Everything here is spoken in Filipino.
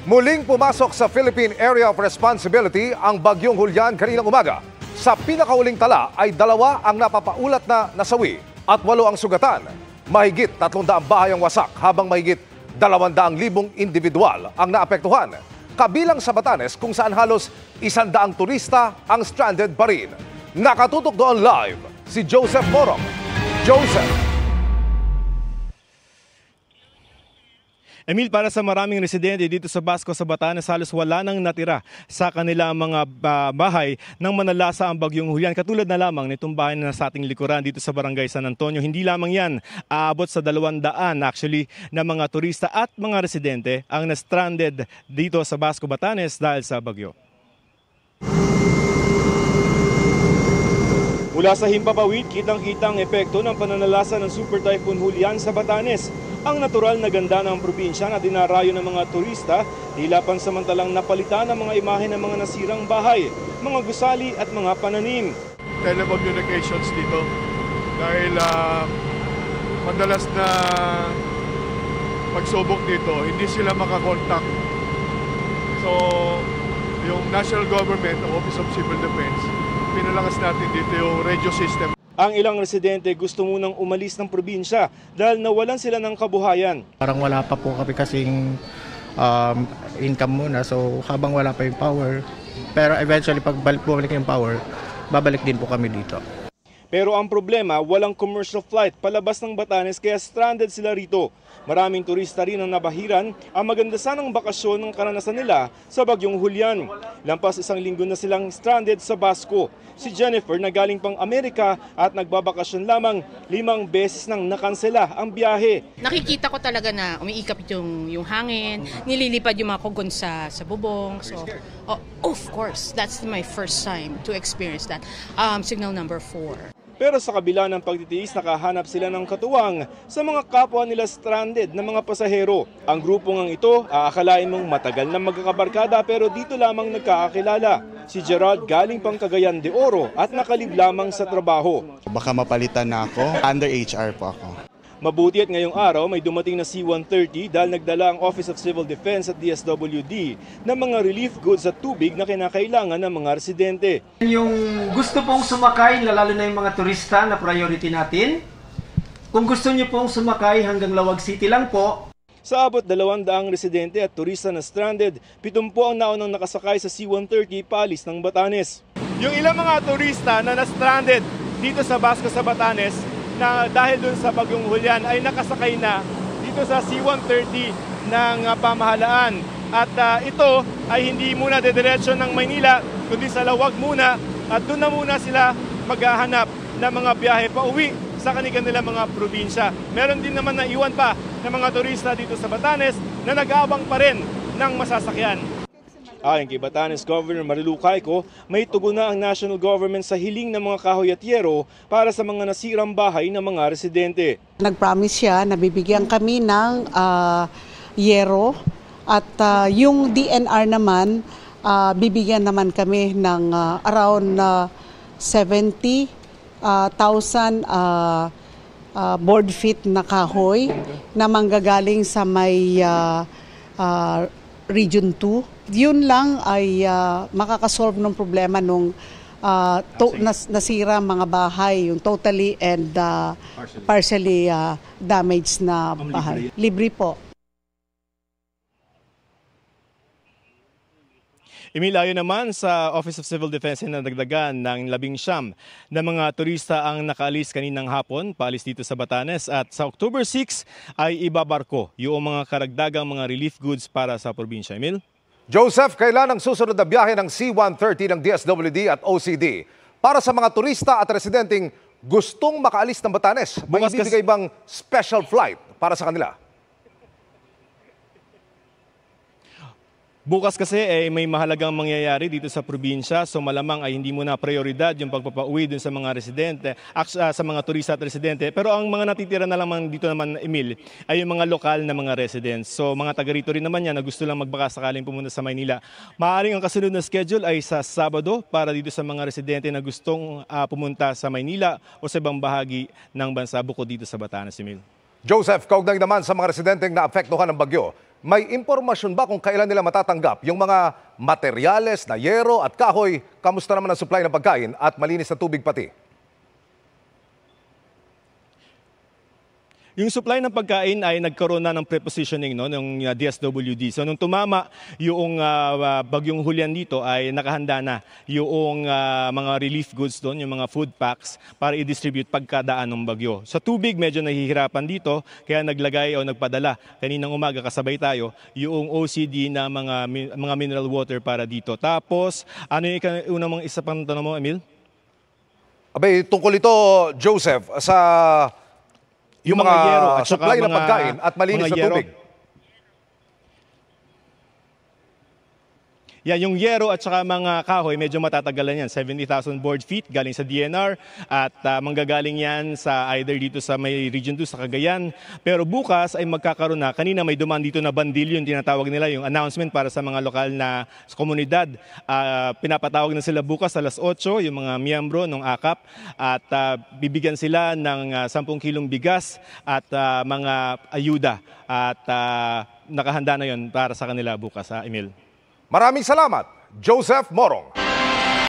Muling pumasok sa Philippine Area of Responsibility ang Bagyong Julian kaninang umaga. Sa pinakauling tala ay 2 ang napapaulat na nasawi at 8 ang sugatan. Mahigit 300 bahay ang wasak habang mahigit 200,000 individual ang naapektuhan. Kabilang sa Batanes kung saan halos 100 turista ang stranded pa rin. Nakatutok doon live si Joseph Morong. Joseph. Emil, para sa maraming residente dito sa Basco sa Batanes, halos wala nang natira sa kanilang mga bahay nang manalasa ang Bagyong Julian. Katulad na lamang nitong bahay na sa ating likuran dito sa Barangay San Antonio. Hindi lamang yan, aabot sa 200 actually na mga turista at mga residente ang na-stranded dito sa Basco, Batanes dahil sa bagyo. Mula sa himpapawid, kitang-kita ang epekto ng pananalasa ng Super Typhoon Julian sa Batanes. Ang natural na ganda ng probinsya na dinarayo ng mga turista, tila pansamantalang napalitan ang mga imahe ng mga nasirang bahay, mga gusali at mga pananim. Telecommunications dito dahil madalas na pagsubok dito, hindi sila makakontakt. So, yung National Government, ang Office of Civil Defense, pinalakas natin dito yung radio system. Ang ilang residente gusto munang umalis ng probinsya dahil nawalan sila ng kabuhayan. Parang wala pa po kami kasing income muna, so habang wala pa yung power, pero eventually pag bumalik yung power, babalik din po kami dito. Pero ang problema, walang commercial flight palabas ng Batanes kaya stranded sila rito. Maraming turista rin ang nabahiran ang maganda sanang bakasyon ng karanasan nila sa Bagyong Julian. Lampas 1 linggo na silang stranded sa Basco. Si Jennifer na galing pang Amerika at nagbabakasyon lamang 5 beses nang nakansela ang biyahe. Nakikita ko talaga na umiikap yung hangin, nililipad yung mga kugon sa bubong. So, of course, that's my first time to experience that. Signal number 4. Pero sa kabila ng pagtitiis, nakahanap sila ng katuwang sa mga kapwa nila stranded na mga pasahero. Ang grupong ito, aakalain mong matagal na magkakabarkada pero dito lamang nagkakakilala. Si Gerald galing pang Cagayan de Oro at nakalib lamang sa trabaho. Baka mapalitan na ako, under HR po ako. Mabuti at ngayong araw may dumating na C-130 dahil nagdala ang Office of Civil Defense at DSWD ng mga relief goods at tubig na kinakailangan ng mga residente. Yung gusto pong sumakay, lalo na yung mga turista na priority natin, kung gusto niyo pong sumakay hanggang Lawag City lang po. Sa abot 200 residente at turista na stranded, 70 ang naunang nakasakay sa C-130 paalis ng Batanes. Yung ilang mga turista na na-stranded dito sa Basco sa Batanes, na dahil dun sa Bagyong Julian ay nakasakay na dito sa C-130 ng pamahalaan. At ito ay hindi muna dediretso ng Maynila, kundi sa Lawag muna at doon na muna sila maghahanap ng mga biyahe pa uwi sa kanilang mga probinsya. Meron din naman na iwan pa ng mga turista dito sa Batanes na nag-aabang pa rin ng masasakyan. Ayon kay Batanes Governor Marilu Cayco, may tugon na ang national government sa hiling ng mga kahoy-at-yero para sa mga nasirang bahay ng mga residente. Nag-promise siya na bibigyan kami ng yero at yung DNR naman, bibigyan naman kami ng around 70,000 board feet na kahoy na manggagaling sa may Region 2. Yun lang ay makakasolve ng problema nung nasira mga bahay, yung totally and partially damaged na bahay. Libre po. Imilayo naman sa Office of Civil Defense na nagdagan ng 19 na mga turista ang nakaalis kaninang hapon, paalis dito sa Batanes at sa October 6 ay ibabarko yung mga karagdagang mga relief goods para sa probinsya. Emil? Joseph, kailan ang susunod na biyahe ng C-130 ng DSWD at OCD para sa mga turista at residenteng gustong makaalis ng Batanes? May ibibigay bang special flight para sa kanila? Bukas kasi may mahalagang mangyayari dito sa probinsya, so malamang ay hindi muna prioridad yung pagpapauwi dun sa mga residente, sa mga turista at residente. Pero ang mga natitira na lamang dito naman, Emil, ay yung mga lokal na mga residents. So mga taga rito rin naman yan na gusto lang magbaka sakaling pumunta sa Maynila. Maaaring ang kasunod na schedule ay sa Sabado para dito sa mga residente na gustong pumunta sa Maynila o sa ibang bahagi ng bansa bukod dito sa Batanes, Emil. Joseph, kaugnay naman sa mga residenteng naapektuhan ng bagyo, may impormasyon ba kung kailan nila matatanggap yung mga materyales na yero at kahoy? Kamusta naman ang supply ng pagkain at malinis na tubig pati? Yung supply ng pagkain ay nagkaroon na ng prepositioning ng DSWD. So nung tumama yung bagyong Julian dito ay nakahanda na yung mga relief goods doon, yung mga food packs para i-distribute pagkadaan ng bagyo. Sa tubig medyo nahihirapan dito kaya naglagay o nagpadala kaninang umaga kasabay tayo yung OCD na mga mineral water para dito. Tapos ano yung unang mga isa pang tanong mo, Emil? Abay, tungkol ito, Joseph, sa yung mga yero at supply ng pagkain at malinis na tubig. Yeah, yung yero at saka mga kahoy, medyo matatagalan yan. 70,000 board feet galing sa DNR at manggagaling yan sa either dito sa may Region 2 sa Cagayan. Pero bukas ay magkakaroon na. Kanina may dumaan dito na bandil yung tinatawag nila, yung announcement para sa mga lokal na komunidad. Pinapatawag na sila bukas alas 8, yung mga miyembro ng AKAP. At bibigyan sila ng 10 kilong bigas at mga ayuda. At nakahanda na yon para sa kanila bukas, Emil. Maraming salamat, Joseph Morong.